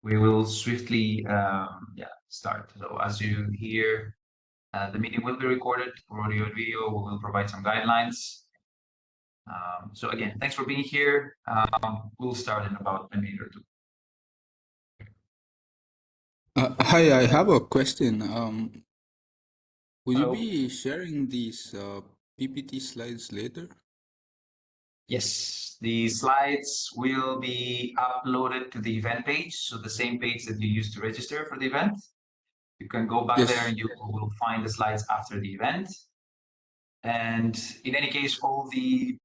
we will swiftly start. So as you hear, the meeting will be recorded for audio and video. We will provide some guidelines. So again, thanks for being here. We'll start in about a minute or two. Hi, I have a question. Will you Hello. be sharing these PPT slides later? Yes, the slides will be uploaded to the event page. So the same page that you used to register for the event. You can go back there Yes. and you will find the slides after the event. And in any case, all the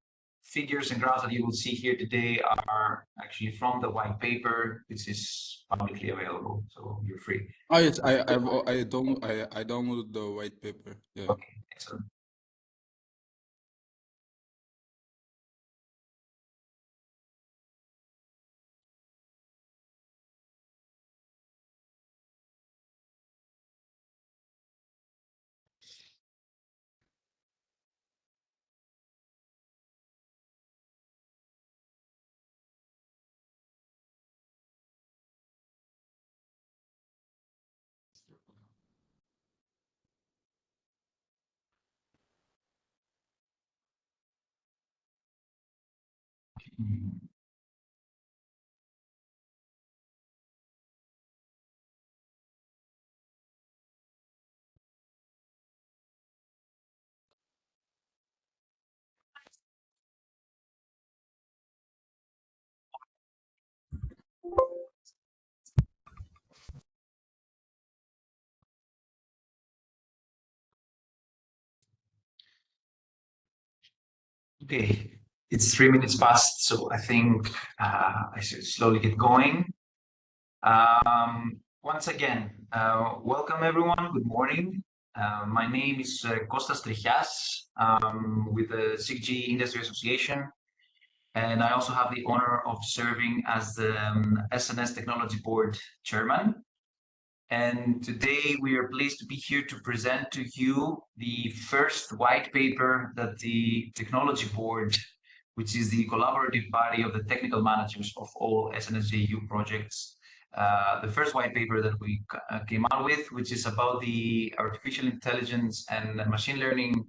figures and graphs that you will see here today are actually from the white paper, which is publicly available, so you're free. Oh yes, I downloaded the white paper. Yeah. Okay, excellent. Okay, it's 3 minutes past, so I think I should slowly get going. Once again, welcome everyone. Good morning. My name is Kostas Trichas with the SIGG Industry Association, and I also have the honor of serving as the SNS Technology Board Chairman. And today we are pleased to be here to present to you the first white paper that the Technology Board, which is the collaborative body of the technical managers of all SNS JU projects, the first white paper that we came out with, which is about the artificial intelligence and machine learning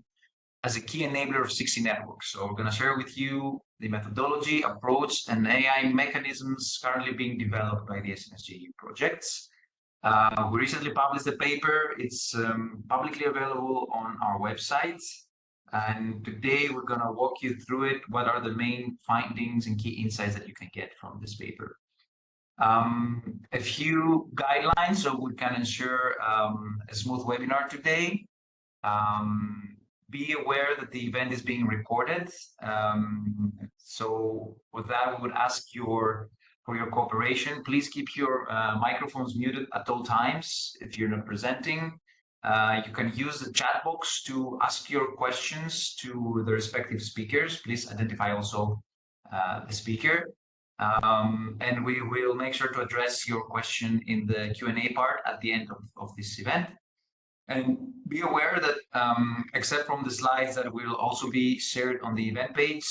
as a key enabler of 6E networks. So we're going to share with you the methodology, approach, and AI mechanisms currently being developed by the SNS JU projects. We recently published the paper. It's publicly available on our website. And today we're going to walk you through it. What are the main findings and key insights that you can get from this paper? A few guidelines so we can ensure a smooth webinar today. Be aware that the event is being recorded. So with that, we would ask for your cooperation. Please keep your microphones muted at all times if you're not presenting. You can use the chat box to ask your questions to the respective speakers. Please identify also the speaker. And we will make sure to address your question in the Q&A part at the end of this event. And be aware that except from the slides that will also be shared on the event page,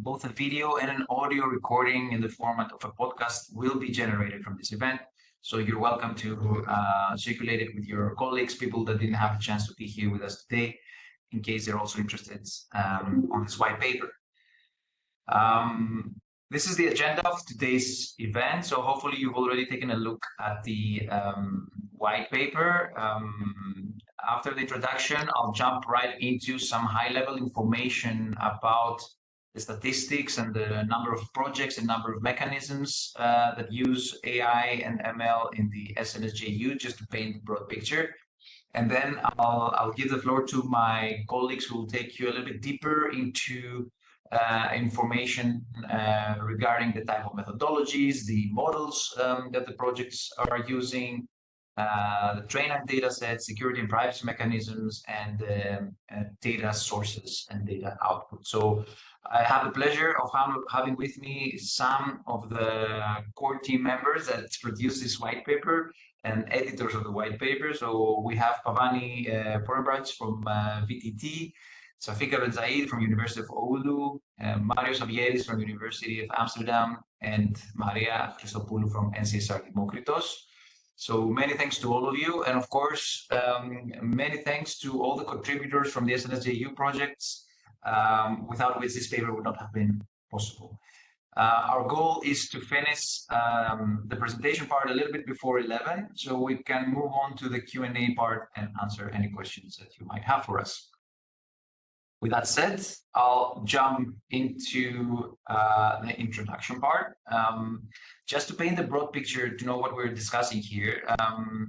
both a video and an audio recording in the format of a podcast will be generated from this event. So you're welcome to circulate it with your colleagues, people that didn't have a chance to be here with us today, in case they're also interested on this white paper. This is the agenda of today's event. So hopefully you've already taken a look at the white paper. After the introduction, I'll jump right into some high-level information about the statistics and the number of projects and number of mechanisms that use AI and ML in the SNS JU, just to paint the broad picture. And then I'll give the floor to my colleagues who will take you a little bit deeper into information regarding the type of methodologies, the models that the projects are using, the trainer data sets, security and privacy mechanisms, and data sources and data output. So I have the pleasure of having with me some of the core team members that produced this white paper and editors of the white paper. So we have Pavani Porabraj from VTT. Safika Ben Zaid from University of Oulu, Mario Savieris from University of Amsterdam, and Maria Christopoulou from NCSR Demokritos. So many thanks to all of you. And of course, many thanks to all the contributors from the SNS JU projects, without which this paper would not have been possible. Our goal is to finish the presentation part a little bit before 11, so we can move on to the Q&A part and answer any questions that you might have for us. With that said, I'll jump into the introduction part. Just to paint the broad picture to know what we're discussing here.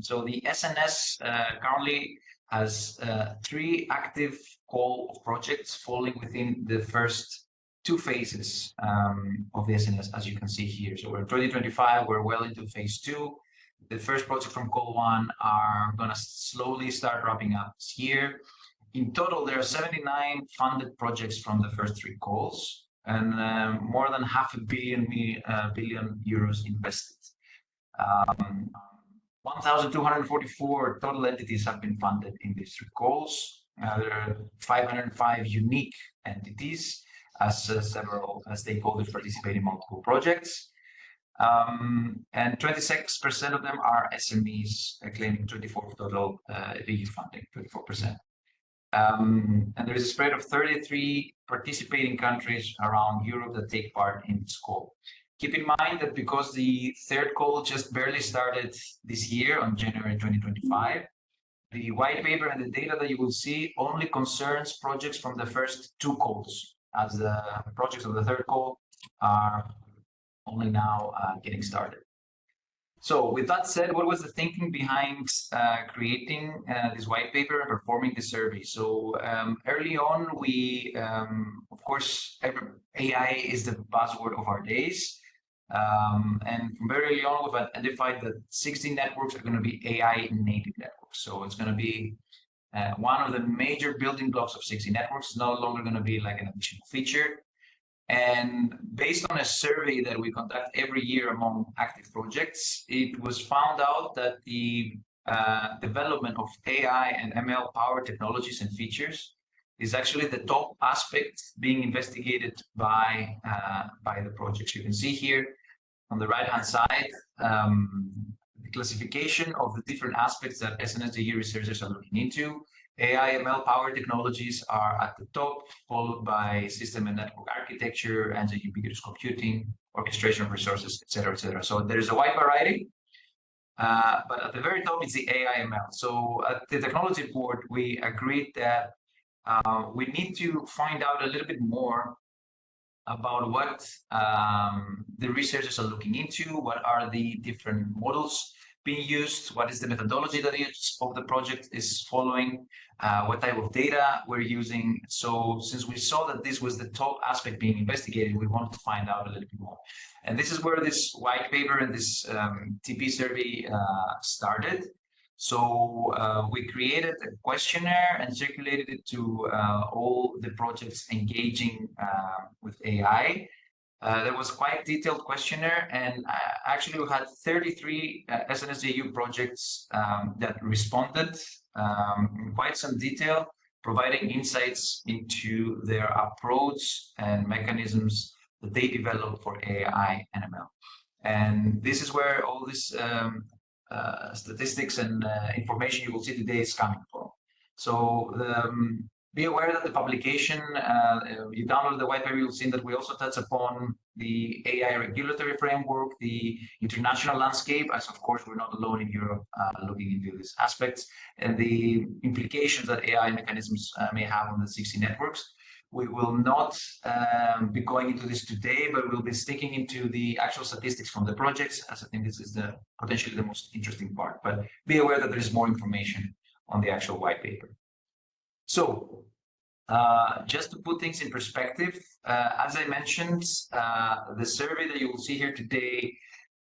So the SNS currently has 3 active call of projects falling within the first 2 phases of the SNS, as you can see here. So we're in 2025, we're well into phase 2. The first project from call 1 are going to slowly start wrapping up this year. In total, there are 79 funded projects from the first 3 calls, and more than €500 billion invested. 1,244 total entities have been funded in these 3 calls. There are 505 unique entities, as several stakeholders participate in multiple projects. And 26% of them are SMEs, claiming 24 total EU funding, 24%. And there is a spread of 33 participating countries around Europe that take part in this call. Keep in mind that because the 3rd call just barely started this year on January 2025, the white paper and the data that you will see only concerns projects from the first 2 calls, as the projects of the 3rd call are only now getting started. So with that said, what was the thinking behind creating this white paper and performing the survey? So early on, we, of course, AI is the buzzword of our days. And from very early on, we've identified that 60 networks are going to be AI native networks. So it's going to be one of the major building blocks of 60 networks. It's no longer going to be like an additional feature. And based on a survey that we conduct every year among active projects, it was found out that the development of AI and ML powered technologies and features is actually the top aspect being investigated by the projects. You can see here on the right-hand side, the classification of the different aspects that SNS JU researchers are looking into. AI ML powered technologies are at the top, followed by system and network architecture, and the ubiquitous computing, orchestration of resources, etc., etc. So there is a wide variety, but at the very top is the AI ML. So at the technology board, we agreed that we need to find out a little bit more about what the researchers are looking into, what are the different models being used, what is the methodology that each of the project is following, what type of data we're using. So since we saw that this was the top aspect being investigated, we wanted to find out a little bit more. And this is where this white paper and this TP survey started. So we created a questionnaire and circulated it to all the projects engaging with AI. There was quite detailed questionnaire, and actually we had 33 SNS JU projects that responded in quite some detail, providing insights into their approach and mechanisms that they developed for AI and ML. And this is where all this statistics and information you will see today is coming from. So be aware that the publication, you download the white paper, you'll see that we also touch upon the AI regulatory framework, the international landscape, as of course we're not alone in Europe looking into these aspects, and the implications that AI mechanisms may have on the 60 networks. We will not be going into this today, but we'll be sticking into the actual statistics from the projects, as I think this is potentially the most interesting part. But be aware that there is more information on the actual white paper. So just to put things in perspective, as I mentioned, the survey that you will see here today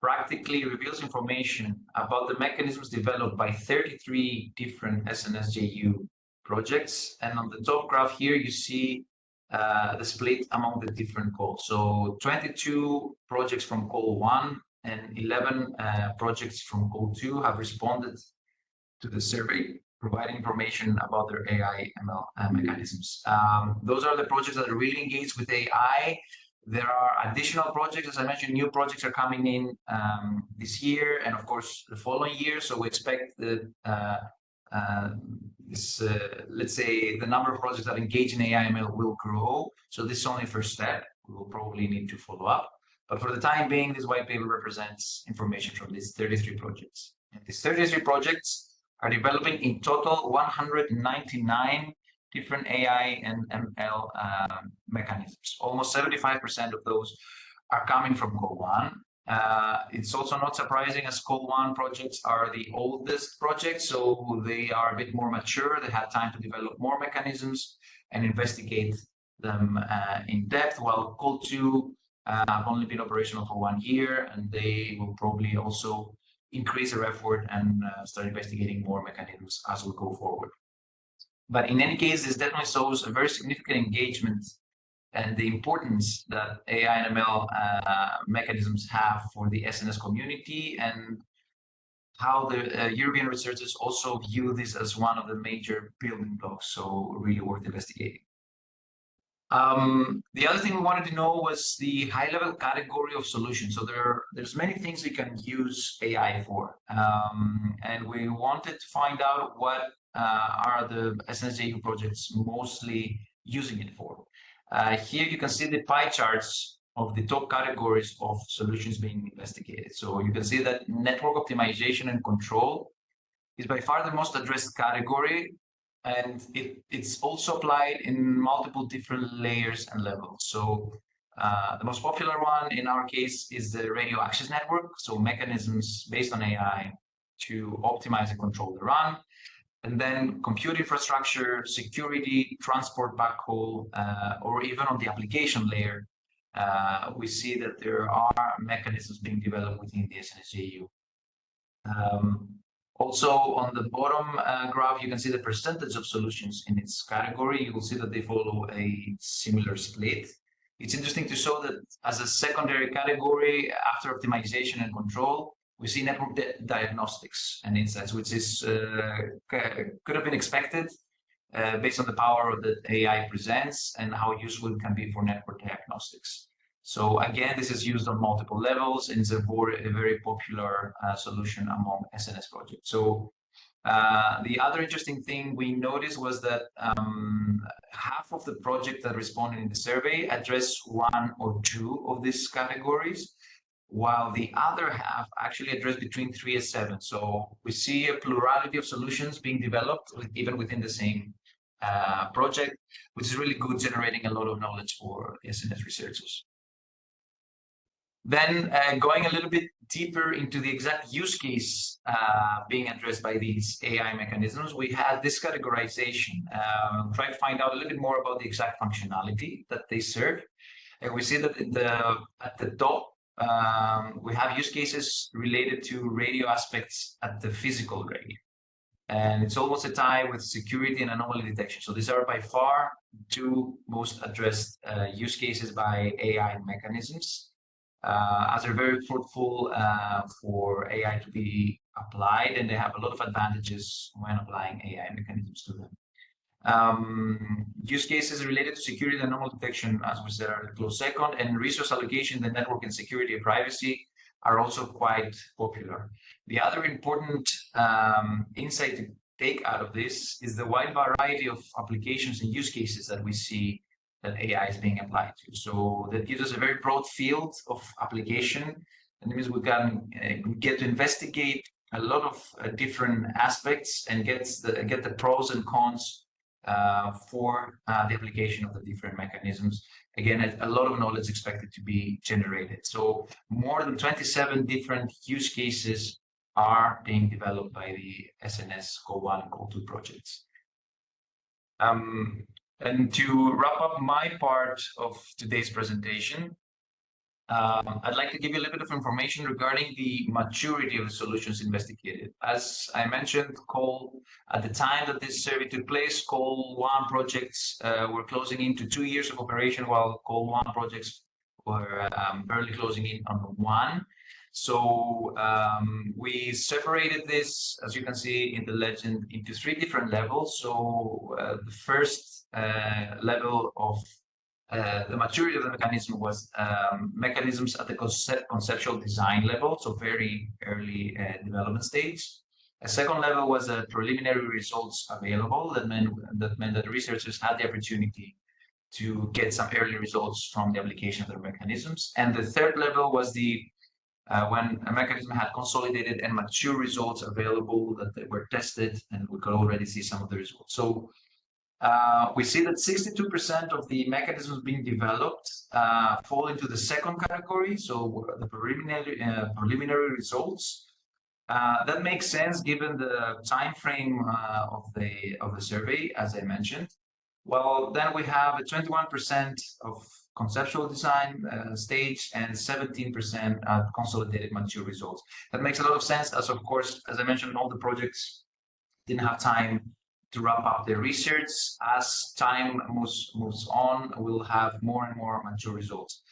practically reveals information about the mechanisms developed by 33 different SNS JU projects. And on the top graph here, you see the split among the different calls. So 22 projects from call 1 and 11 projects from call 2 have responded to the survey providing information about their AI ML mechanisms. Those are the projects that are really engaged with AI. There are additional projects, as I mentioned, new projects are coming in this year and of course the following year. So we expect that let's say the number of projects that engage in AI ML will grow. So this is only first step. We will probably need to follow up. But for the time being, this white paper represents information from these 33 projects. And these 33 projects are developing in total 199 different AI and ML mechanisms. Almost 75% of those are coming from Code1. It's also not surprising, as Code1 projects are the oldest projects, so they are a bit more mature. They had time to develop more mechanisms and investigate them in depth, while Code2 have only been operational for 1 year, and they will probably also increase their effort and start investigating more mechanisms as we go forward. But in any case, this definitely shows a very significant engagement and the importance that AI and ML mechanisms have for the SNS community, and how the European researchers also view this as one of the major building blocks, so really worth investigating. The other thing we wanted to know was the high-level category of solutions. So there's many things we can use AI for, and we wanted to find out what are the SNS JU projects mostly using it for. Here you can see the pie charts of the top categories of solutions being investigated. So you can see that network optimization and control is by far the most addressed category, and it's also applied in multiple different layers and levels. So the most popular one in our case is the radio access network, so mechanisms based on AI to optimize and control the run. And then compute infrastructure, security, transport backhaul, or even on the application layer, we see that there are mechanisms being developed within the SNS JU. Also, on the bottom graph, you can see the percentage of solutions in its category. You will see that they follow a similar split. It's interesting to show that as a secondary category, after optimization and control, we see network diagnostics and insights, which is could have been expected based on the power that AI presents and how useful it can be for network diagnostics. So again, this is used on multiple levels and is a very popular solution among SNS projects. So the other interesting thing we noticed was that half of the projects that responded in the survey address 1 or 2 of these categories, while the other half actually address between 3 and 7. So we see a plurality of solutions being developed even within the same project, which is really good, generating a lot of knowledge for SNS researchers. Then going a little bit deeper into the exact use case being addressed by these AI mechanisms, we had this categorization, try to find out a little bit more about the exact functionality that they serve. And we see that at the top, we have use cases related to radio aspects at the physical radio. And it's almost a tie with security and anomaly detection. So these are by far 2 most addressed use cases by AI mechanisms, as they're very fruitful for AI to be applied, and they have a lot of advantages when applying AI mechanisms to them. Use cases related to security and anomaly detection, as we said, are a close second, and resource allocation, the network and security and privacy are also quite popular. The other important insight to take out of this is the wide variety of applications and use cases that we see that AI is being applied to. So that gives us a very broad field of application, and it means we can get to investigate a lot of different aspects and get the pros and cons for the application of the different mechanisms. Again, a lot of knowledge expected to be generated. So more than 27 different use cases are being developed by the SNS Code1 and Code2 projects. And to wrap up my part of today's presentation, I'd like to give you a little bit of information regarding the maturity of the solutions investigated. As I mentioned, at the time that this survey took place, Code1 projects were closing into 2 years of operation, while Code1 projects or early closing in on 1. So we separated this, as you can see in the legend, into 3 different levels. So the first level of the maturity of the mechanism was mechanisms at the conceptual design level, so very early development stage. A second level was preliminary results available. That meant that researchers had the opportunity to get some early results from the application of their mechanisms. And the third level was the when a mechanism had consolidated and mature results available that they were tested, and we could already see some of the results. So we see that 62% of the mechanisms being developed fall into the second category, so the preliminary results. That makes sense given the time frame of the survey, as I mentioned. Well, then we have a 21% of conceptual design stage and 17% consolidated mature results. That makes a lot of sense, as of course, as I mentioned, all the projects didn't have time to wrap up their research. As time moves on, we'll have more and more mature results.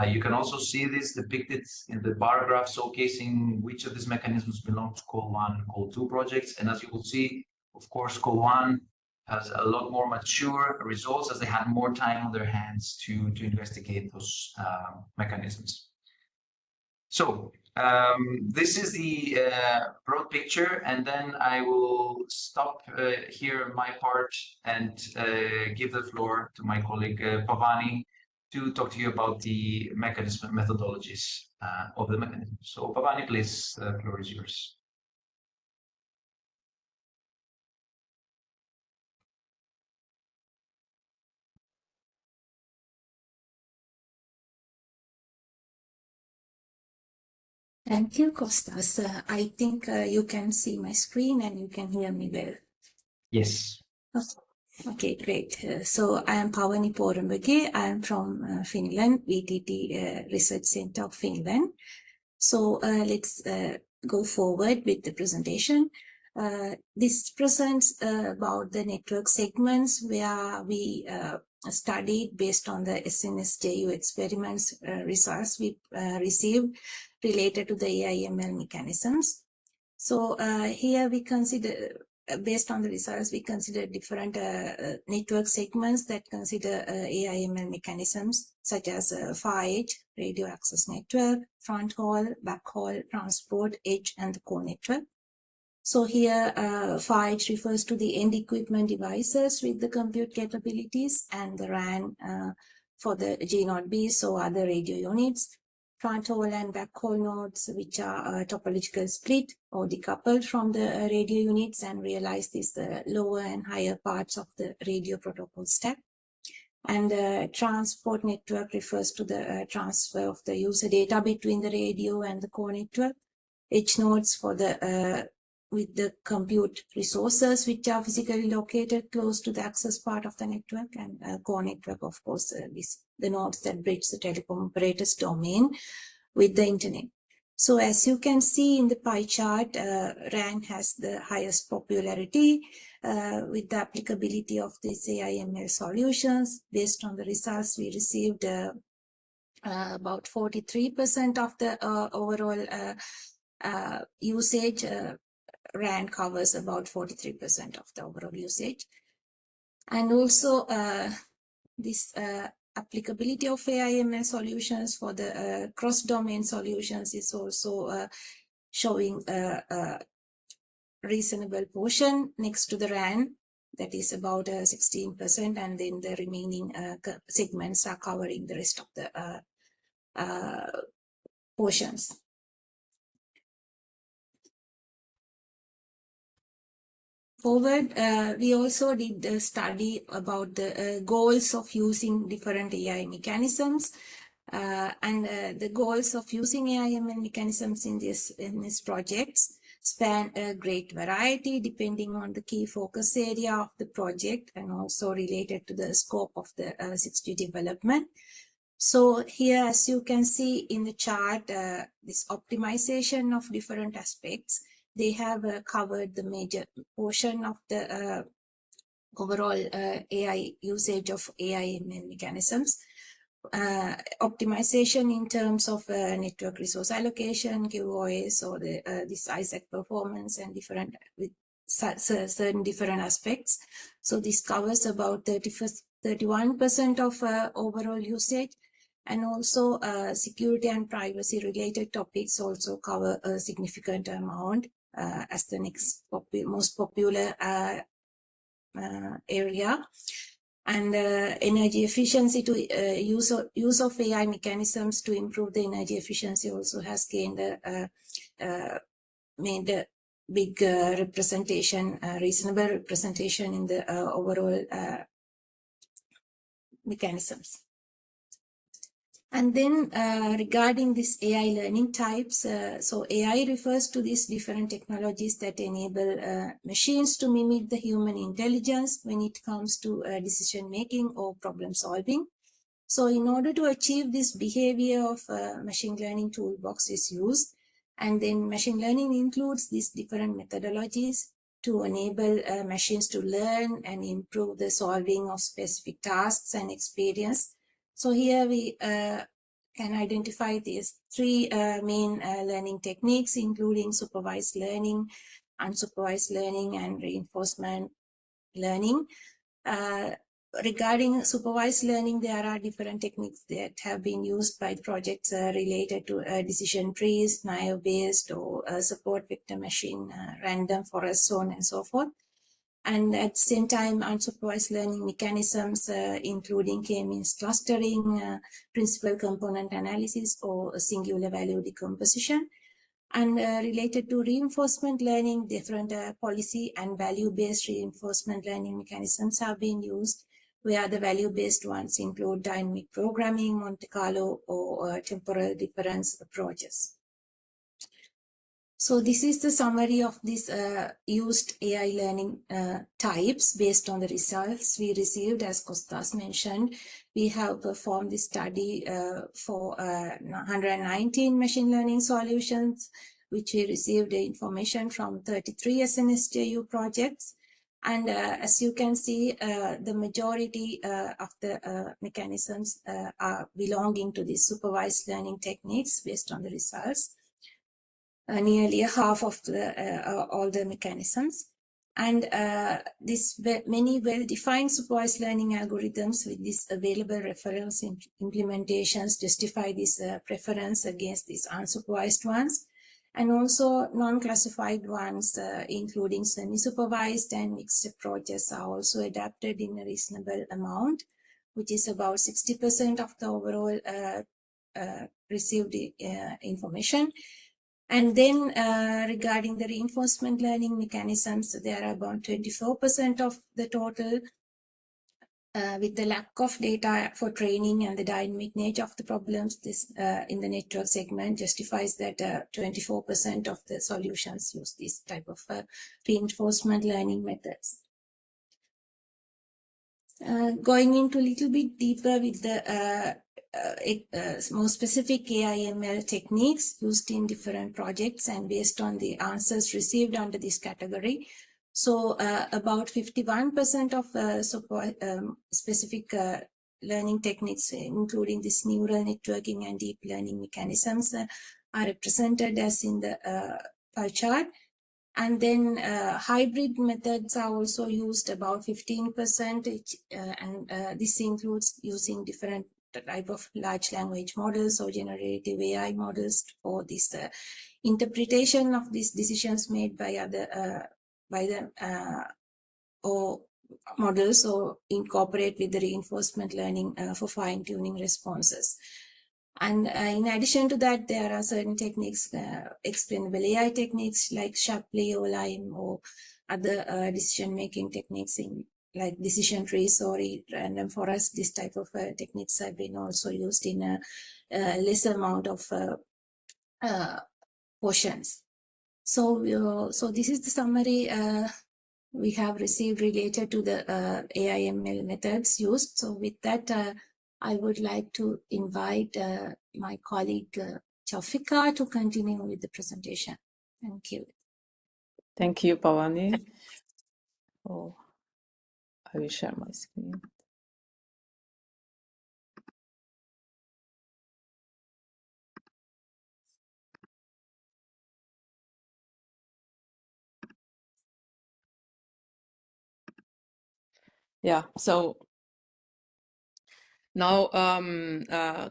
You can also see this depicted in the bar graph showcasing which of these mechanisms belong to Call 1 and Call 2 projects. And as you will see, of course, Call 1 has a lot more mature results as they had more time on their hands to investigate those mechanisms. So this is the broad picture, and then I will stop here my part and give the floor to my colleague Pavani to talk to you about the mechanism methodologies of the mechanism. So Pavani, please, the floor is yours. Thank you, Kostas. I think you can see my screen and you can hear me well. Yes. Okay, great. So I am Pavani Porambage. I am from Finland, VTT Research Center of Finland. So let's go forward with the presentation. This presents about the network segments where we studied based on the SNS JU experiments results we received related to the AI/ML mechanisms. So here we consider, based on the results, we consider different network segments that consider AI/ML mechanisms such as far edge, radio access network, front haul, back haul, transport, edge, and the core network. So here, far edge refers to the end equipment devices with the compute capabilities, and the RAN for the G0B, so other radio units. Front haul and back haul nodes, which are topological split or decoupled from the radio units and realize these lower and higher parts of the radio protocol stack. And transport network refers to the transfer of the user data between the radio and the core network. Edge nodes for the with the compute resources which are physically located close to the access part of the network, and core network, of course, the nodes that bridge the telecom operator's domain with the internet. So as you can see in the pie chart, RAN has the highest popularity with the applicability of these AI/ML solutions. Based on the results we received, about 43% of the overall usage. RAN covers about 43% of the overall usage. And also this applicability of AI/ML solutions for the cross-domain solutions is also showing a reasonable portion next to the RAN, that is about 16%, and then the remaining segments are covering the rest of the portions. Forward, we also did a study about the goals of using different AI mechanisms, and the goals of using AI/ML mechanisms in this projects span a great variety depending on the key focus area of the project and also related to the scope of the 6G development. So here, as you can see in the chart, this optimization of different aspects, they have covered the major portion of the overall AI usage of AI/ML mechanisms. optimization in terms of network resource allocation, QoS, or this ISAC performance and different with certain different aspects. So this covers about 31% of overall usage, and also security and privacy related topics also cover a significant amount as the next most popular area. And energy efficiency to use of AI mechanisms to improve the energy efficiency also has gained made a big representation, reasonable representation in the overall mechanisms. And then regarding this AI learning types, so AI refers to these different technologies that enable machines to mimic the human intelligence when it comes to decision making or problem solving. So in order to achieve this, behavior of machine learning toolbox is used. And then machine learning includes these different methodologies to enable machines to learn and improve the solving of specific tasks and experience. So here we can identify these three main learning techniques, including supervised learning, unsupervised learning, and reinforcement learning. Regarding supervised learning, there are different techniques that have been used by projects related to decision trees, naive-based, or support vector machine, random forest, so on and so forth. And at the same time, unsupervised learning mechanisms, including k-means clustering, principal component analysis, or singular value decomposition. And related to reinforcement learning, different policy and value-based reinforcement learning mechanisms have been used, where the value-based ones include dynamic programming, Monte Carlo, or temporal difference approaches. So this is the summary of these used AI learning types based on the results we received. As Kostas mentioned, we have performed this study for 119 machine learning solutions, which we received the information from 33 SNS JU projects. And as you can see, the majority of the mechanisms are belonging to the supervised learning techniques based on the results. Nearly half of all the mechanisms. And this many well-defined supervised learning algorithms with these available reference implementations justify this preference against these unsupervised ones. And also non-classified ones, including semi-supervised and mixed approaches, are also adapted in a reasonable amount, which is about 60% of the overall received information. And then regarding the reinforcement learning mechanisms, there are about 24% of the total. With the lack of data for training and the dynamic nature of the problems, this in the network segment justifies that 24% of the solutions use this type of reinforcement learning methods. Going into a little bit deeper with the more specific AI/ML techniques used in different projects and based on the answers received under this category. So about 51% of specific learning techniques, including this neural networking and deep learning mechanisms, are represented as in the pie chart. And then hybrid methods are also used about 15%, and this includes using different type of large language models or generative AI models for this interpretation of these decisions made by other or models, or incorporate with the reinforcement learning for fine-tuning responses. And in addition to that, there are certain techniques, explainable AI techniques like Shapley or Lime, or other decision-making techniques in like decision trees or random forest. This type of techniques have been also used in a less amount of portions. So, so this is the summary we have received related to the AI/ML methods used. So with that, I would like to invite my colleague Chafika to continue with the presentation. Thank you. Thank you, Pawani. Oh, I will share my screen. Yeah, so now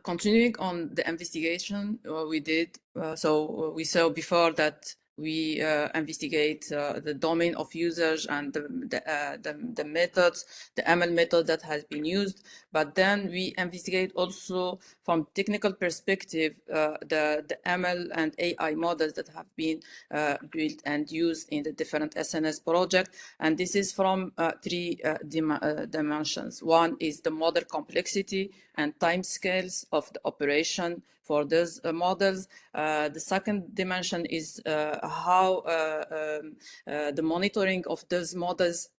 continuing on the investigation we did, so we saw before that we investigate the domain of users and the methods, the ML method that has been used, but then we investigate also from technical perspective the ML and AI models that have been built and used in the different SNS project, and this is from three dimensions. One is the model complexity and timescales of the operation for those models. The second dimension is how the monitoring of those models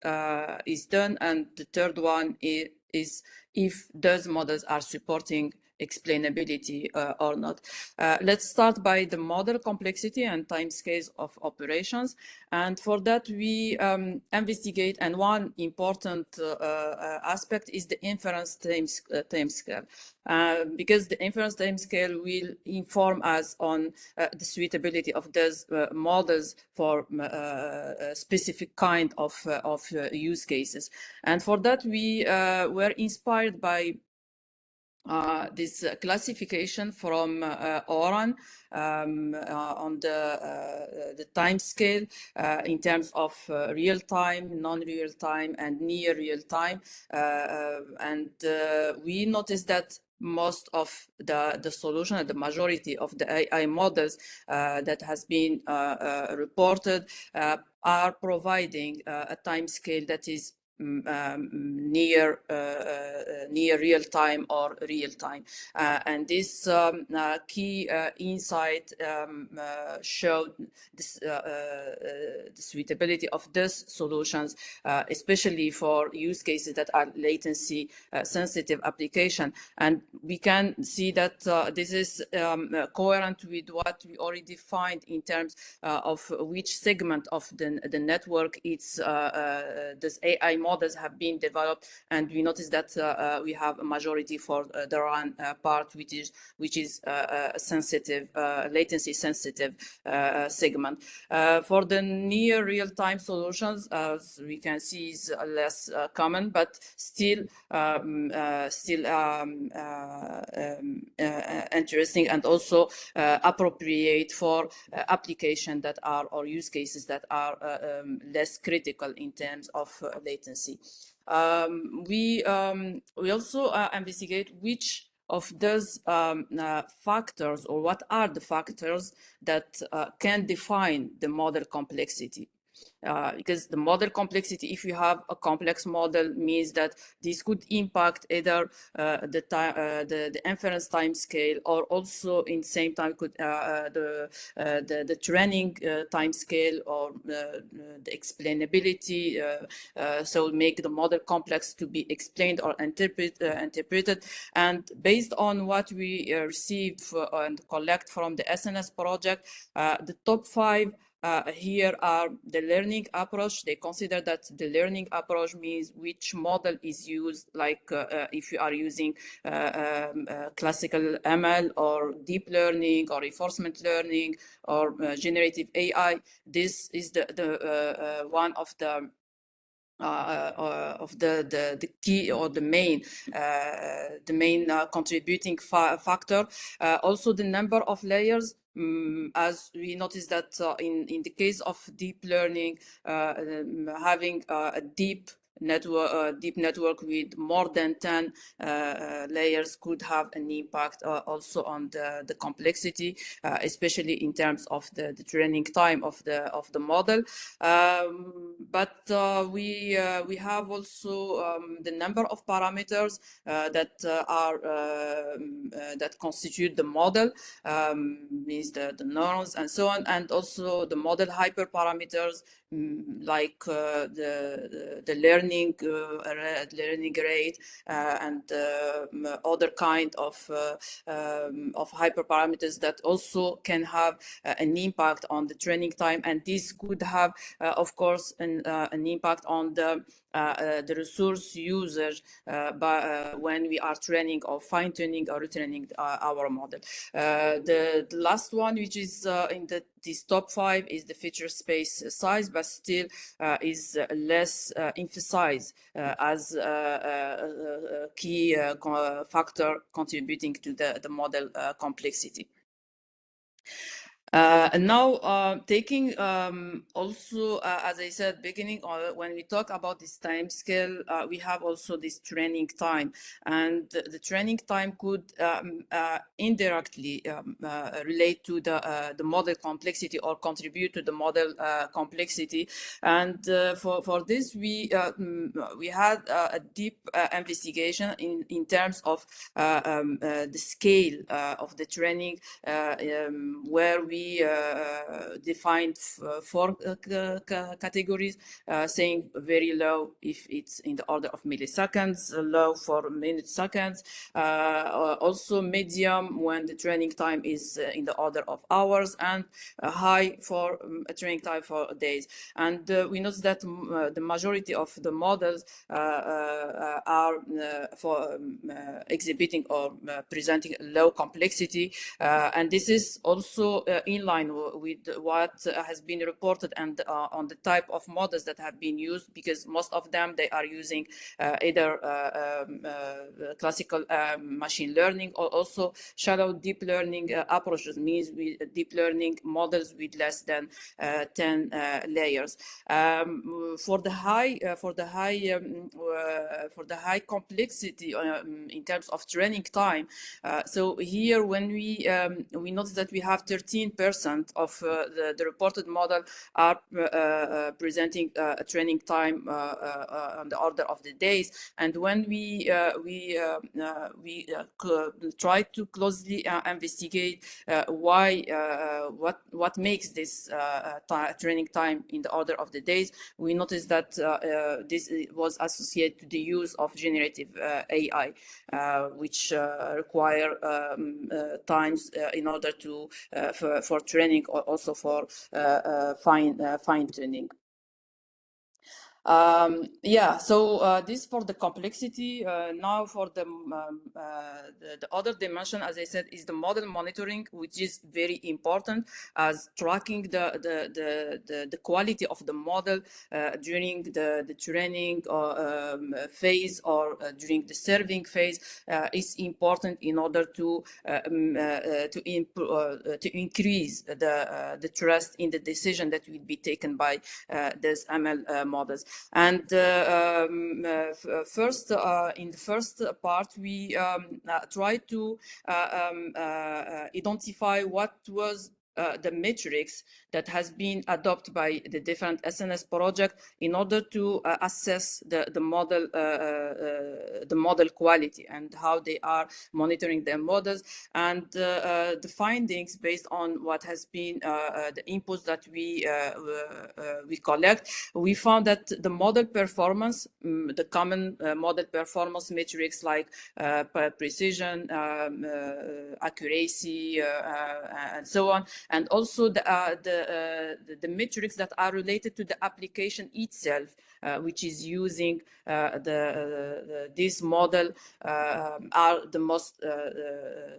is done, and the third one is if those models are supporting explainability or not. Let's start by the model complexity and timescales of operations. And for that, we investigate, and one important aspect is the inference timescale. Because the inference timescale will inform us on the suitability of those models for a specific kind of use cases. And for that, we were inspired by this classification from Oran on the time scale in terms of real time, non-real time, and near real time. And we noticed that most of the solution, the majority of the AI models that has been reported are providing a time scale that is near real time or real time, and this key insight showed this, the suitability of these solutions, especially for use cases that are latency sensitive application. And we can see that this is coherent with what we already find in terms of which segment of the network it's this AI models have been developed, and we notice that we have a majority for the RAN part, which is sensitive, latency sensitive segment. For the near real-time solutions, as we can see, is less common, but still interesting and also appropriate for application that are or use cases that are less critical in terms of latency. We also investigate which of those factors, or what are the factors that can define the model complexity. Because the model complexity, if you have a complex model, means that this could impact either the inference time scale, or also in the same time could the training time scale, or the explainability, so make the model complex to be explained or interpreted. And based on what we received and collect from the SNS project, the top 5 here are the learning approach. They consider that the learning approach means which model is used, like if you are using classical ML or deep learning or reinforcement learning or generative AI. This is the one of the key or the main contributing factor. Also the number of layers, as we noticed that in the case of deep learning, having a deep network with more than 10 layers could have an impact also on the complexity, especially in terms of the training time of the model. But we have also the number of parameters that are that constitute the model, means the neurons and so on, and also the model hyperparameters, like the learning rate and other kind of hyperparameters that also can have an impact on the training time, and this could have of course an impact on the the resource usage when we are training or fine-tuning or retraining our model. The last one, which is in this top 5, is the feature space size, but still is less emphasized as a key factor contributing to the model complexity. And now taking also, as I said, beginning when we talk about this time scale, we have also this training time, and the training time could indirectly relate to the model complexity or contribute to the model complexity. And for this, we had a deep investigation in terms of the scale of the training, where we defined 4 categories, saying very low if it's in the order of milliseconds, low for milliseconds, also medium when the training time is in the order of hours, and high for a training time for days. And we noticed that the majority of the models are for exhibiting or presenting low complexity, and this is also in line with what has been reported and on the type of models that have been used, because most of them, they are using either classical machine learning or also shallow deep learning approaches, means with deep learning models with less than 10 layers. For the high complexity in terms of training time, so here when we notice that we have 13% of the reported model are presenting a training time on the order of the days, and when we try to closely investigate why what makes this training time in the order of the days, we notice that this was associated to the use of generative AI, which require times in order to for training or also for fine tuning. Yeah, so this for the complexity. Now for the other dimension, as I said, is the model monitoring, which is very important, as tracking the quality of the model during the training or phase, or during the serving phase, is important in order to increase the trust in the decision that will be taken by these ML models. And first, in the first part, we try to identify what was the metrics that has been adopted by the different SNS project in order to assess the model quality and how they are monitoring their models, and the findings based on what has been the inputs that we collect. We found that the model performance, the common model performance metrics like precision, accuracy, and so on, and also the metrics that are related to the application itself, which is using this model, are the most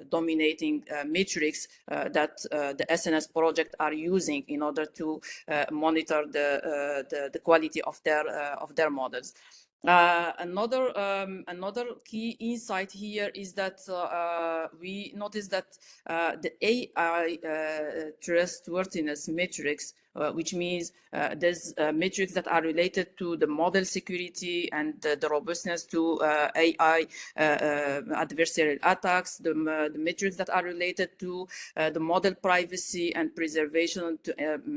dominating metrics that the SNS project are using in order to monitor the quality of their models. Another key insight here is that we noticed that the AI trustworthiness metrics, which means there's metrics that are related to the model security and the robustness to AI adversarial attacks, the metrics that are related to the model privacy and preservation,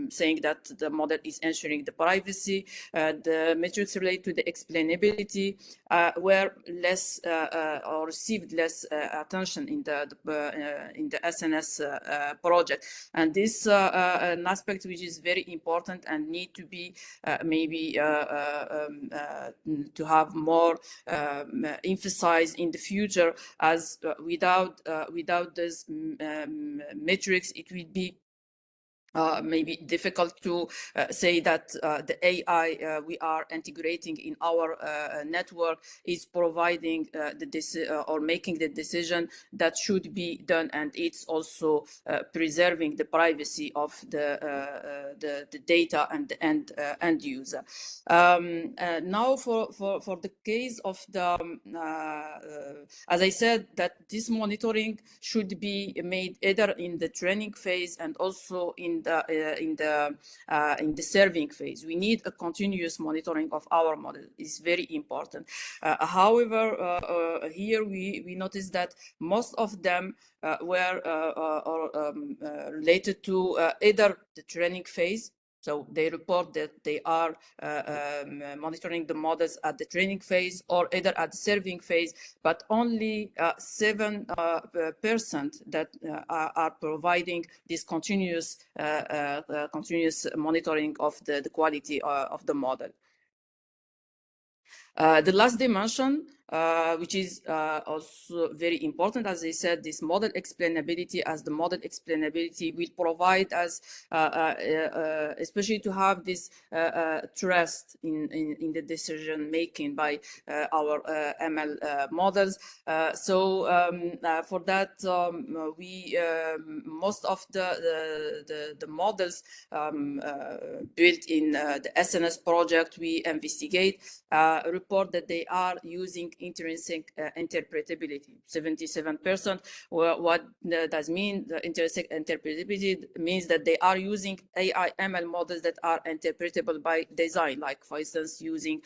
saying that the model is ensuring the privacy, the metrics related to the explainability were less or received less attention in the SNS project, and this an aspect which is very important and need to be maybe to have more emphasized in the future, as without these metrics, it will be maybe difficult to say that the AI we are integrating in our network is providing or making the decision that should be done, and it's also preserving the privacy of the data and the end user. Now for the case of the as I said, that this monitoring should be made either in the training phase and also in the serving phase. We need a continuous monitoring of our model. It's very important. However, here we noticed that most of them were related to either the training phase. So they report that they are monitoring the models at the training phase or either at the serving phase, but only 7% that are providing this continuous monitoring of the quality of the model. The last dimension, which is also very important, as I said, this model explainability, as the model explainability will provide us, especially to have this trust in the decision making by our ML models. So for that, we most of the models built in the SNS project we investigate report that they are using intrinsic interpretability. 77%. What does mean? The intrinsic interpretability means that they are using AI ML models that are interpretable by design, like for instance using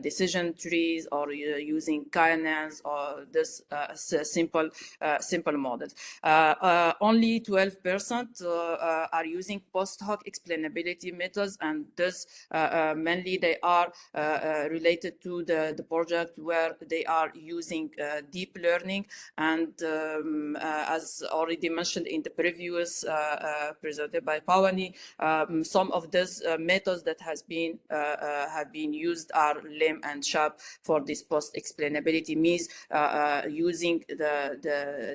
decision trees or using KNNs or this simple models. Only 12% are using post hoc explainability methods, and thus mainly they are related to the project where they are using deep learning. And as already mentioned in the previous presented by Pawani, some of these methods that have been used are LEM and SHAP for this post explainability, means using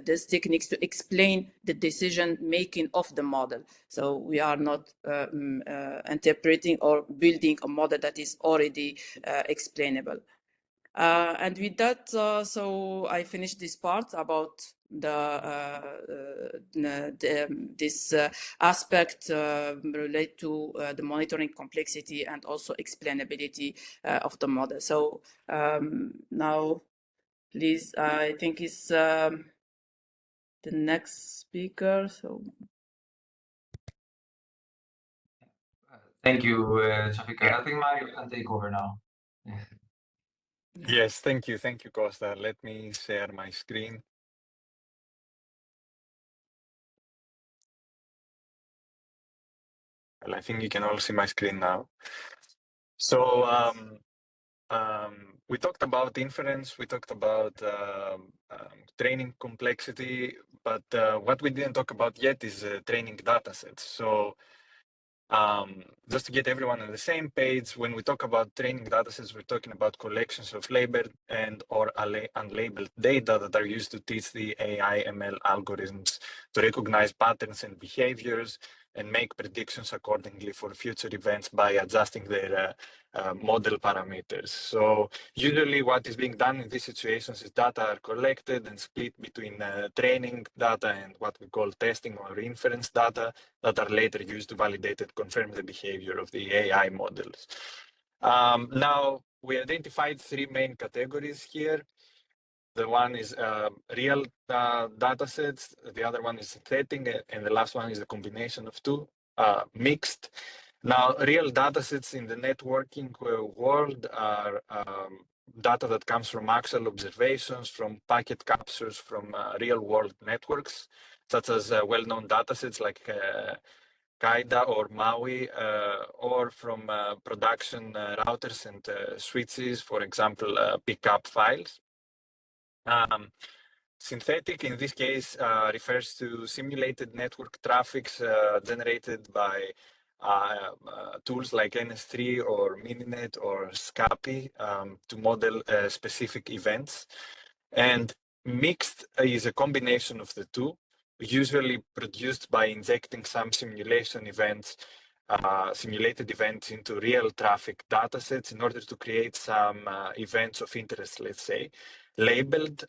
these techniques to explain the decision making of the model. So we are not interpreting or building a model that is already explainable. And with that, so I finished this part about this aspect related to the monitoring complexity and also explainability of the model. So now, please, I think it's the next speaker. So. Thank you, Shafika. Yeah. I think Mario can take over now. Yes, thank you, Costa. Let me share my screen. Well, I think you can all see my screen now. So we talked about inference, we talked about training complexity, but what we didn't talk about yet is training datasets. So just to get everyone on the same page, when we talk about training datasets, we're talking about collections of labeled and or unlabeled data that are used to teach the AI ML algorithms to recognize patterns and behaviors and make predictions accordingly for future events by adjusting their model parameters. So usually what is being done in these situations is data are collected and split between training data and what we call testing or inference data that are later used to validate and confirm the behavior of the AI models. Now, we identified three main categories here. The one is real data sets, the other one is synthetic, and the last one is a combination of two, mixed. Now, real data sets in the networking world are data that comes from actual observations, from packet captures from real world networks, such as well-known data sets like Kaida or Maui, or from production routers and switches, for example, pickup files. Synthetic, in this case, refers to simulated network traffics generated by tools like NS3 or Mininet or SCAPI to model specific events. And mixed is a combination of the two. usually produced by injecting some simulated events into real traffic datasets in order to create some events of interest, let's say, labeled,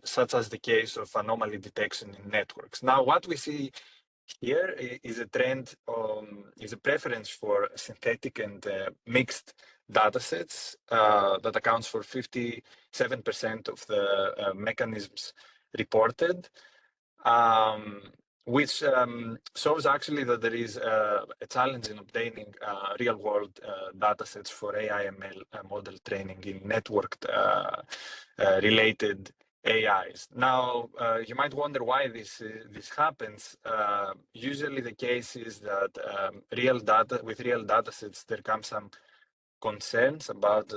such as the case of anomaly detection in networks. Now, what we see here is a trend, is a preference for synthetic and mixed datasets that accounts for 57% of the mechanisms reported, which shows actually that there is a challenge in obtaining real-world datasets for AI/ML model training in networked related AIs. Now, you might wonder why this happens. Usually the case is that with real datasets, there comes some concerns about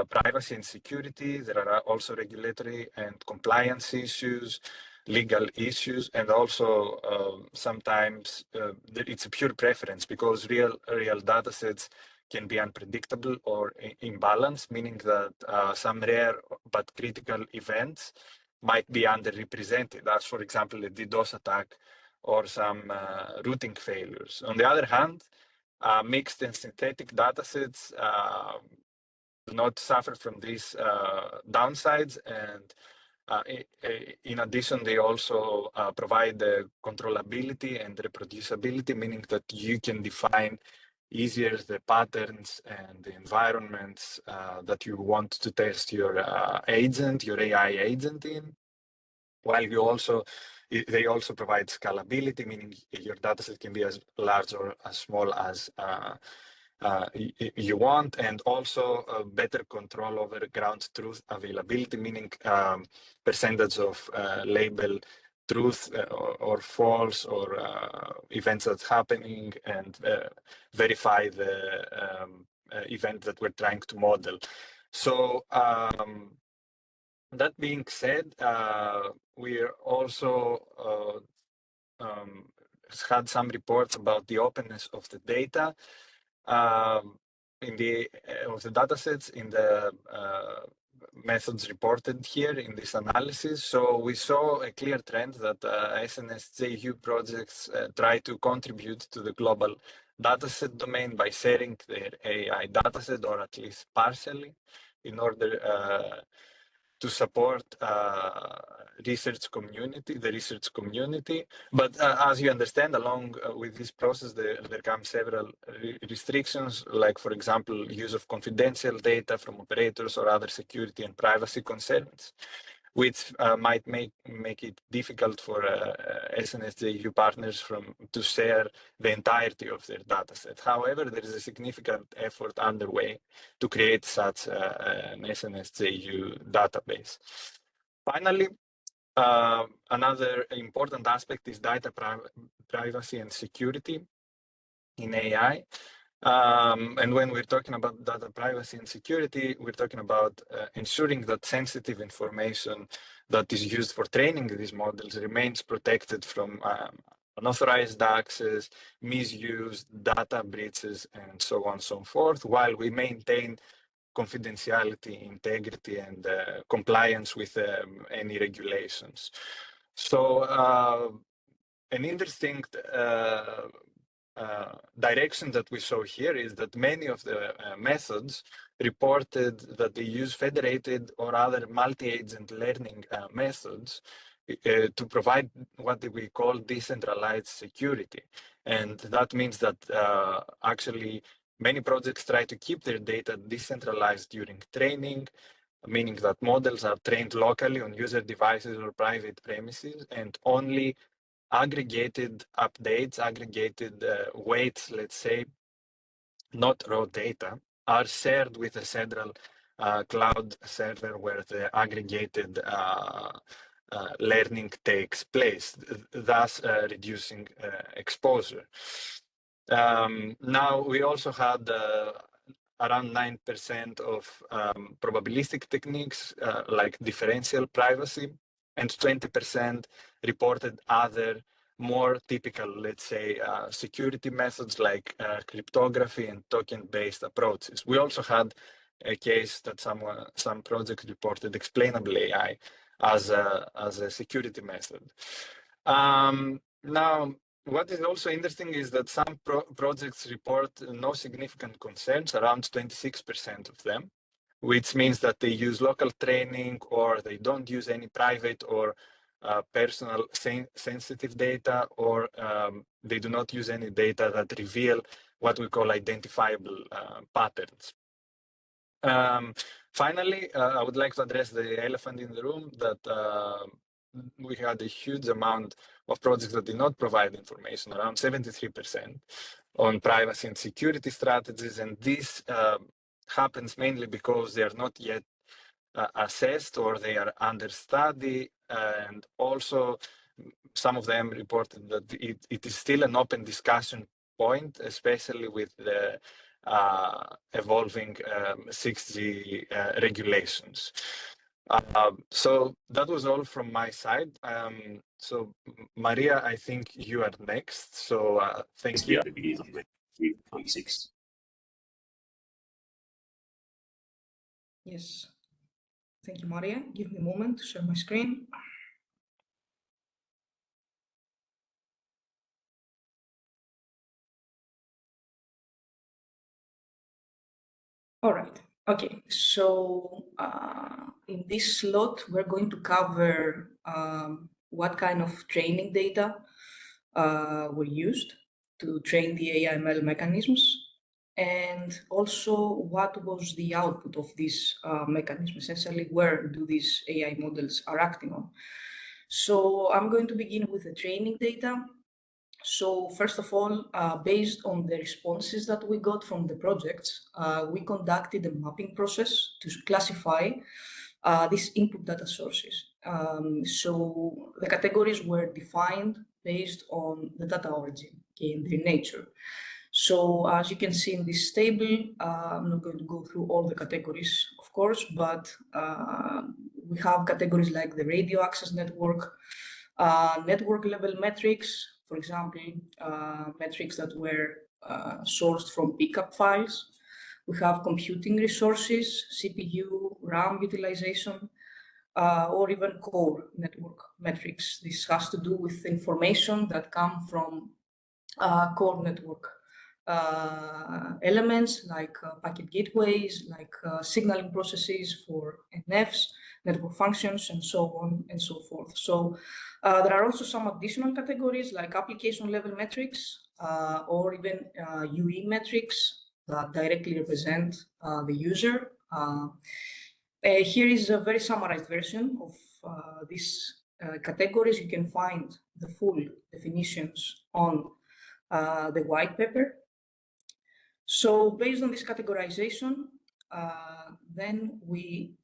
privacy and security. There are also regulatory and compliance issues, legal issues, and also sometimes it's a pure preference because real datasets can be unpredictable or imbalanced, meaning that some rare but critical events might be underrepresented, as for example a DDoS attack or some routing failures. On the other hand, mixed and synthetic datasets do not suffer from these downsides, and in addition, they also provide the controllability and reproducibility, meaning that you can define easier the patterns and the environments that you want to test your AI agent in. While they also provide scalability, meaning your dataset can be as large or as small as you want, and also better control over ground truth availability, meaning percentage of label truth or false or events that's happening, and verify the event that we're trying to model. So that being said, we're also had some reports about the openness of the data of the datasets in the methods reported here in this analysis. So we saw a clear trend that SNS JU projects try to contribute to the global dataset domain by sharing their AI dataset, or at least partially, in order to support the research community. But as you understand, along with this process, there come several restrictions, like, for example, use of confidential data from operators or other security and privacy concerns, which might make it difficult for SNS JU partners to share the entirety of their dataset. However, there is a significant effort underway to create such an SNS JU database. Finally, another important aspect is data privacy and security in AI. And when we're talking about data privacy and security, we're talking about ensuring that sensitive information that is used for training these models remains protected from unauthorized access, misuse, data breaches, and so on and so forth, while we maintain confidentiality, integrity, and compliance with any regulations. So an interesting direction that we saw here is that many of the methods reported that they use federated or other multi-agent learning methods to provide what we call decentralized security. And that means that actually many projects try to keep their data decentralized during training, meaning that models are trained locally on user devices or private premises, and only aggregated updates, aggregated weights, let's say, not raw data, are shared with a central cloud server where the aggregated learning takes place, thus reducing exposure. Now, we also had around 9% of probabilistic techniques like differential privacy, and 20% reported other more typical, let's say, security methods like cryptography and token-based approaches. We also had a case that some projects reported explainable AI as a security method. Now, what is also interesting is that some projects report no significant concerns, around 26% of them, which means that they use local training or they don't use any private or personal sensitive data, or they do not use any data that reveal what we call identifiable patterns. Finally, I would like to address the elephant in the room that we had a huge amount of projects that did not provide information, around 73%, on privacy and security strategies. And this happens mainly because they are not yet assessed or they are under study. And also, some of them reported that it is still an open discussion point, especially with the evolving 6G regulations. So that was all from my side. So Maria, I think you are next. So thank you. At the beginning of 2026. Yes. Thank you, Maria. Give me a moment to share my screen. All right. Okay. So in this slot, we're going to cover what kind of training data were used to train the AI/ML mechanisms, and also what was the output of this mechanism, essentially where do these AI models are acting on. So I'm going to begin with the training data. So first of all, based on the responses that we got from the projects, we conducted a mapping process to classify these input data sources. So the categories were defined based on the data origin, okay, and their nature. So as you can see in this table, I'm not going to go through all the categories, of course, but we have categories like the radio access network, network level metrics, for example, metrics that were sourced from pickup files. We have computing resources, CPU, RAM utilization, or even core network metrics. This has to do with information that come from core network elements like packet gateways, like signaling processes for NFs, network functions, and so on and so forth. So there are also some additional categories like application level metrics or even UE metrics that directly represent the user. Here is a very summarized version of these categories. You can find the full definitions on the white paper. So based on this categorization, then we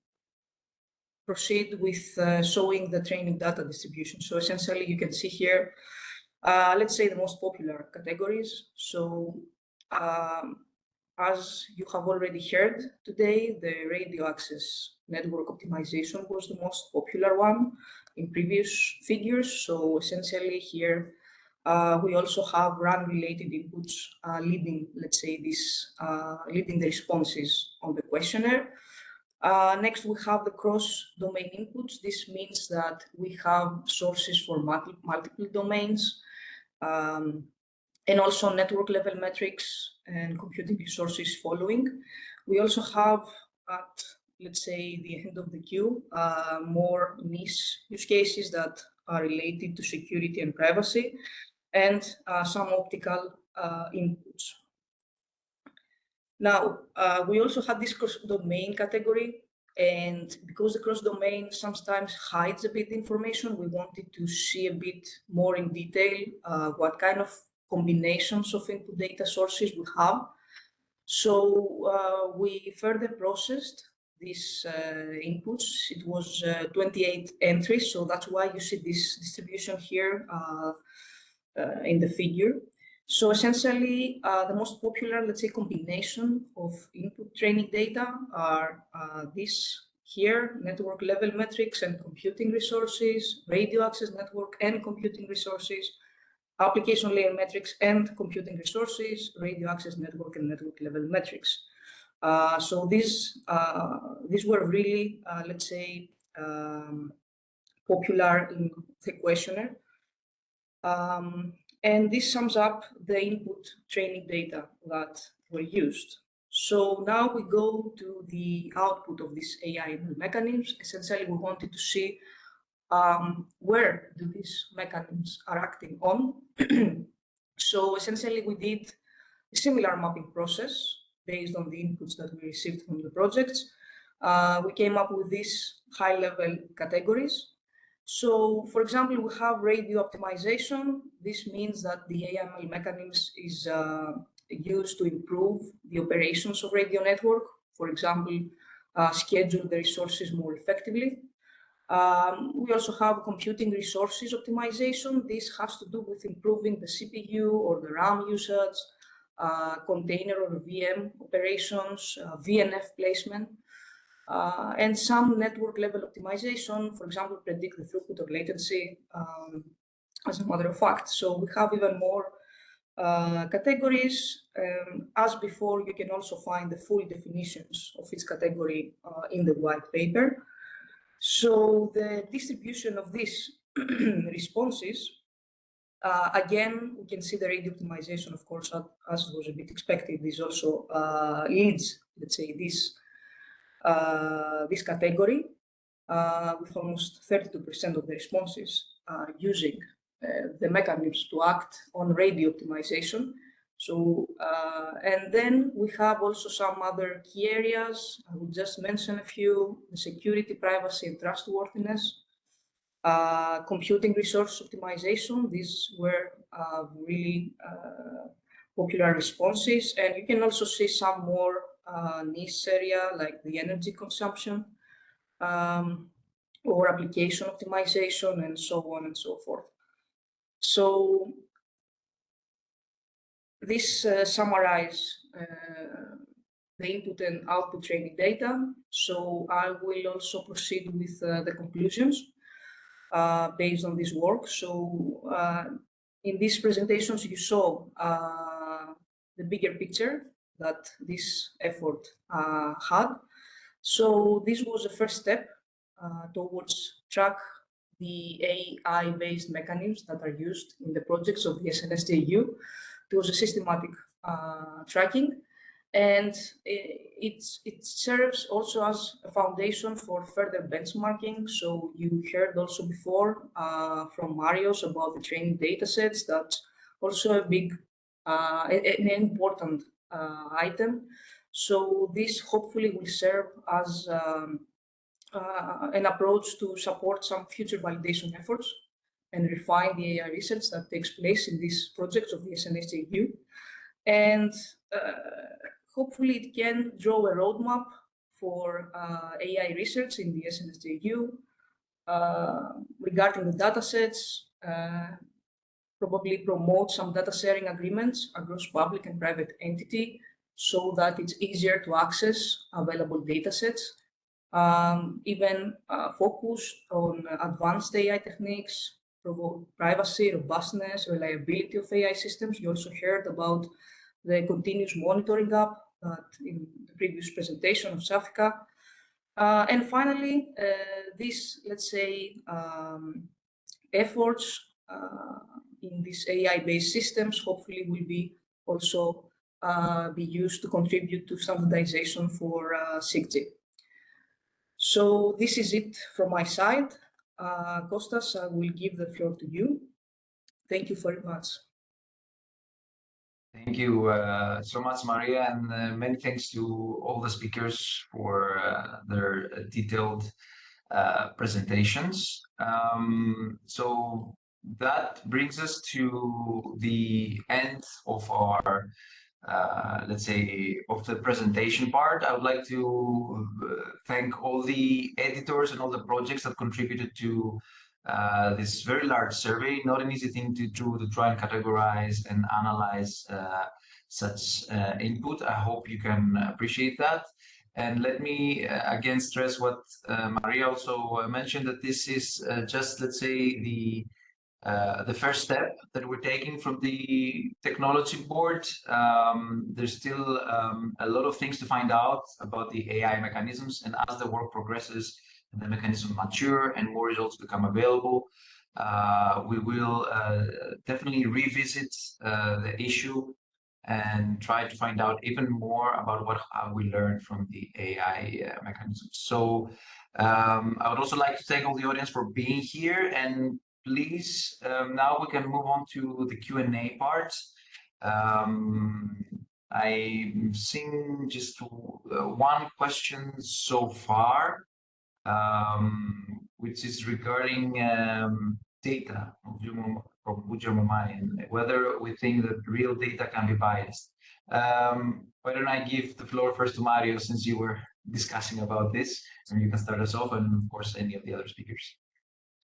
proceed with showing the training data distribution. So essentially you can see here, let's say the most popular categories. So as you have already heard today, the radio access network optimization was the most popular one in previous figures. So essentially here, we also have RAN-related inputs leading, let's say, this leading the responses on the questionnaire. Next, we have the cross-domain inputs. This means that we have sources for multiple domains, and also network level metrics and computing resources following. We also have at, let's say, the end of the queue, more niche use cases that are related to security and privacy, and some optical inputs. Now, we also have this cross-domain category, and because the cross-domain sometimes hides a bit information, we wanted to see a bit more in detail what kind of combinations of input data sources we have. So we further processed these inputs. It was 28 entries, so that's why you see this distribution here in the figure. So essentially, the most popular, let's say, combination of input training data are this here, network level metrics and computing resources, radio access network and computing resources, application layer metrics and computing resources, radio access network and network level metrics. So these were really, let's say, popular in the questionnaire. And this sums up the input training data that were used. So now we go to the output of these AI mechanisms. Essentially, we wanted to see where do these mechanisms are acting on. So essentially, we did a similar mapping process based on the inputs that we received from the projects. We came up with these high-level categories. So, for example, we have radio optimization. This means that the AML mechanism is used to improve the operations of radio network. For example, schedule the resources more effectively. We also have computing resources optimization. This has to do with improving the CPU or the RAM usage, container or VM operations, VNF placement, and some network level optimization, for example, predict the throughput or latency, as a matter of fact. So we have even more categories. As before, you can also find the full definitions of each category in the white paper. So the distribution of these responses, again, we can see the radio optimization, of course, as was a bit expected. This also leads, let's say, this category with almost 32% of the responses using the mechanisms to act on radio optimization. So, and then we have also some other key areas. I will just mention a few: the security, privacy, and trustworthiness, computing resource optimization. These were really popular responses. And you can also see some more niche area like the energy consumption or application optimization, and so on and so forth. So this summarize the input and output training data. So I will also proceed with the conclusions based on this work. So in these presentations, you saw the bigger picture that this effort had. So this was the first step towards track the AI-based mechanisms that are used in the projects of the SNS JU. It was a systematic tracking, and it serves also as a foundation for further benchmarking. So you heard also before from Marios about the training data sets. That's also a big, an important item. So this hopefully will serve as an approach to support some future validation efforts and refine the AI research that takes place in these projects of the SNS JU. And hopefully it can draw a roadmap for AI research in the SNS JU regarding the datasets, probably promote some data sharing agreements across public and private entity so that it's easier to access available datasets. Even focus on advanced AI techniques, privacy, robustness, reliability of AI systems. You also heard about the continuous monitoring app in the previous presentation of Safika. And finally, these, let's say, efforts in these AI-based systems hopefully will be also be used to contribute to standardization for SIGG. So this is it from my side. Kostas, I will give the floor to you. Thank you very much. Thank you so much, Maria, and many thanks to all the speakers for their detailed presentations. So that brings us to the end of our let's say, of the presentation part. I would like to thank all the editors and all the projects that contributed to this very large survey. Not an easy thing to do, to try and categorize and analyze such input. I hope you can appreciate that. And let me again stress what Maria also mentioned, that this is just, let's say, the first step that we're taking from the technology board. There's still a lot of things to find out about the AI mechanisms, and as the work progresses and the mechanisms mature and more results become available, We will definitely revisit the issue and try to find out even more about what we learned from the AI mechanisms. So I would also like to thank all the audience for being here, and please, now we can move on to the Q&A part. I'm seeing just one question so far, which is regarding data from Ujamamai, and whether we think that real data can be biased. Why don't I give the floor first to Mario, since you were discussing about this, and you can start us off, and of course any of the other speakers.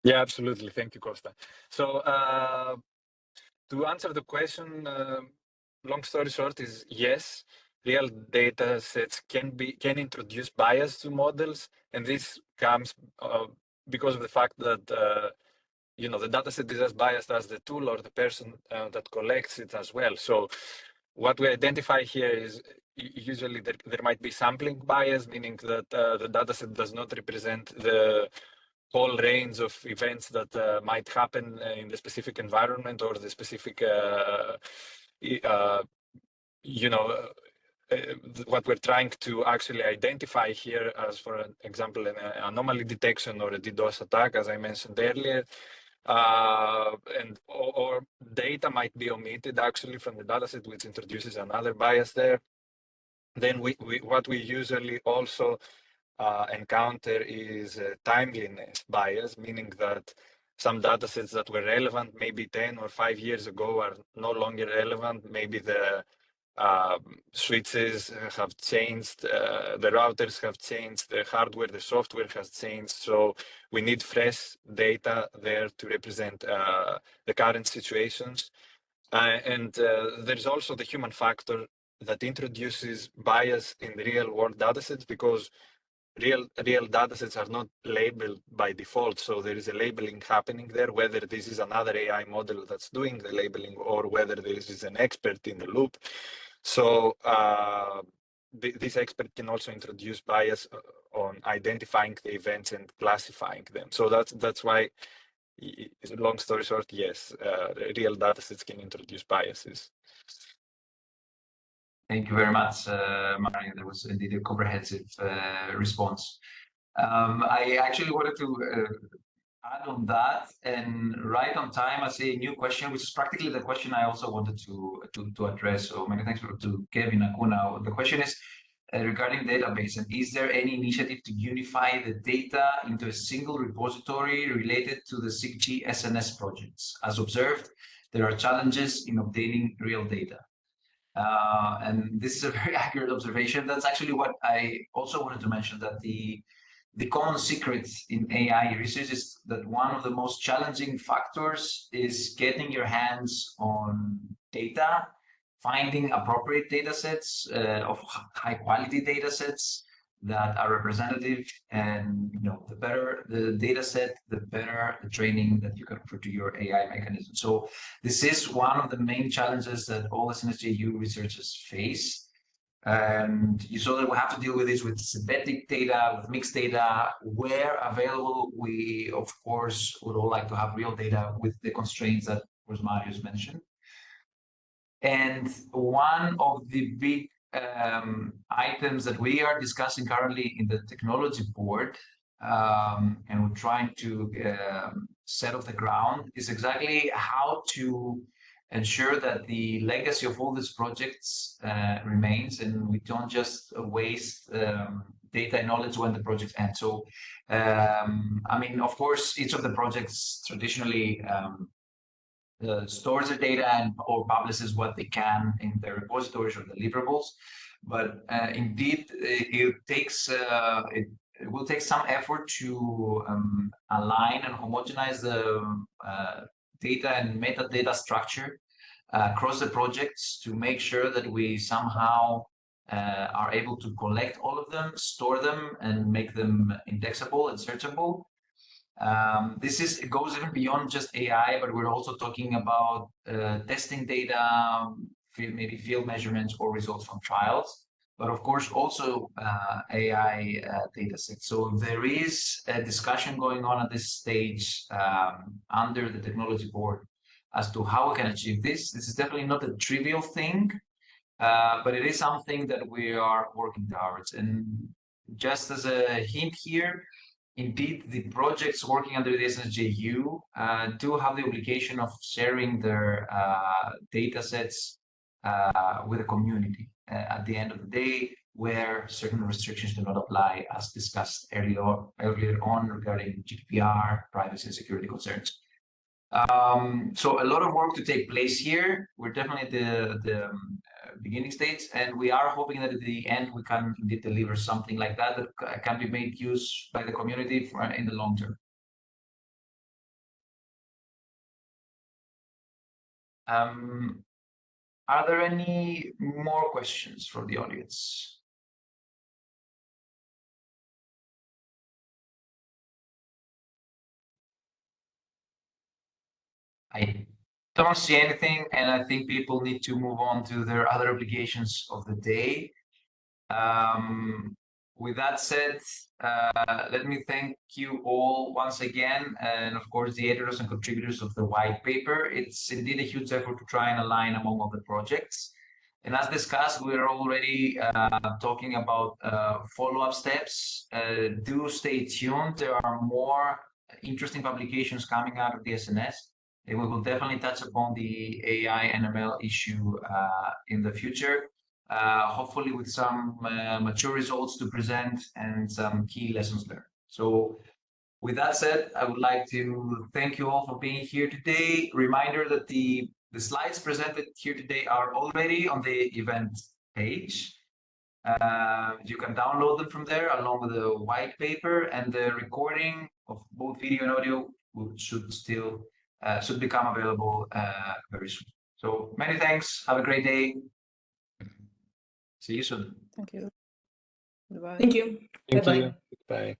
Yeah, absolutely. Thank you, Costa. So to answer the question, long story short is yes, real data sets can introduce bias to models, and this comes because of the fact that the data set is as biased as the tool or the person that collects it as well. So what we identify here is usually there might be sampling bias, meaning that the data set does not represent the whole range of events that might happen in the specific environment or the specific, what we're trying to actually identify here, as for example, an anomaly detection or a DDoS attack, as I mentioned earlier. Or data might be omitted actually from the dataset, which introduces another bias there. Then what we usually also encounter is timeliness bias, meaning that some datasets that were relevant maybe 10 or 5 years ago are no longer relevant. Maybe the switches have changed, the routers have changed, the hardware, the software has changed. So we need fresh data there to represent the current situations. And there's also the human factor that introduces bias in the real world datasets, because real datasets are not labeled by default. So there is a labeling happening there, whether this is another AI model that's doing the labeling or whether this is an expert in the loop. So this expert can also introduce bias on identifying the events and classifying them. So that's why, long story short, yes, real datasets can introduce biases. Thank you very much, Mario. That was indeed a comprehensive response. I actually wanted to add on that, and right on time, I see a new question, which is practically the question I also wanted to address. So many thanks to Kevin Akuna. The question is regarding database, and is there any initiative to unify the data into a single repository related to the SIG SNS projects? As observed, there are challenges in obtaining real data. And this is a very accurate observation. That's actually what I also wanted to mention, that the common secret in AI research is that one of the most challenging factors is getting your hands on data, finding appropriate data sets of high quality data sets that are representative, and the better the data set, the better the training that you can offer to your AI mechanism. So this is one of the main challenges that all SNS JU researchers face. And you saw that we have to deal with this with synthetic data, with mixed data. Where available, we of course would all like to have real data with the constraints that Marius mentioned. And one of the big items that we are discussing currently in the technology board, and we're trying to set off the ground, is exactly how to ensure that the legacy of all these projects remains, and we don't just waste data and knowledge when the projects end. So, I mean, of course, each of the projects traditionally stores the data or publishes what they can in their repositories or deliverables. But indeed, it will take some effort to align and homogenize the data and metadata structure across the projects to make sure that we somehow are able to collect all of them, store them, and make them indexable and searchable. This goes even beyond just AI, but we're also talking about testing data, maybe field measurements or results from trials. but of course also AI data sets. So there is a discussion going on at this stage under the technology board as to how we can achieve this. This is definitely not a trivial thing, but it is something that we are working towards. And just as a hint here, indeed, the projects working under the SNS JU do have the obligation of sharing their data sets with the community at the end of the day, where certain restrictions do not apply, as discussed earlier on regarding GDPR, privacy and security concerns. So a lot of work to take place here. We're definitely at the beginning stage, and we are hoping that at the end we can indeed deliver something like that that can be made use by the community in the long term. Are there any more questions from the audience? I don't see anything, and I think people need to move on to their other obligations of the day. With that said, let me thank you all once again, and of course the editors and contributors of the white paper. It's indeed a huge effort to try and align among all the projects. And as discussed, we're already talking about follow-up steps. Do stay tuned. There are more interesting publications coming out of the SNS. And we will definitely touch upon the AI and ML issue in the future. Hopefully with some mature results to present and some key lessons learned. So with that said, I would like to thank you all for being here today. Reminder that the slides presented here today are already on the event page. You can download them from there along with the white paper, and the recording of both video and audio should become available very soon. So many thanks. Have a great day. See you soon. Thank you. Goodbye. Thank you. Thank Bye-bye. you. Bye.